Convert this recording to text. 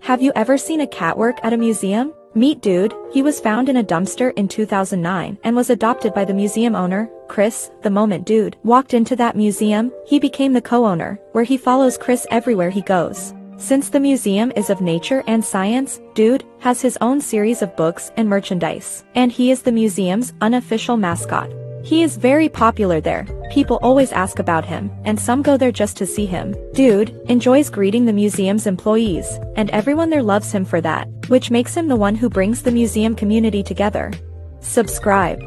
Have you ever seen a cat work at a museum? Meet Dude. He was found in a dumpster in 2009 and was adopted by the museum owner, Chris. The moment Dude walked into that museum, he became the co-owner, where he follows Chris everywhere he goes. Since the museum is of nature and science, Dude has his own series of books and merchandise, and he is the museum's unofficial mascot. He is very popular there, people always ask about him, and some go there just to see him. Dude enjoys greeting the museum's employees, and everyone there loves him for that, which makes him the one who brings the museum community together. Subscribe.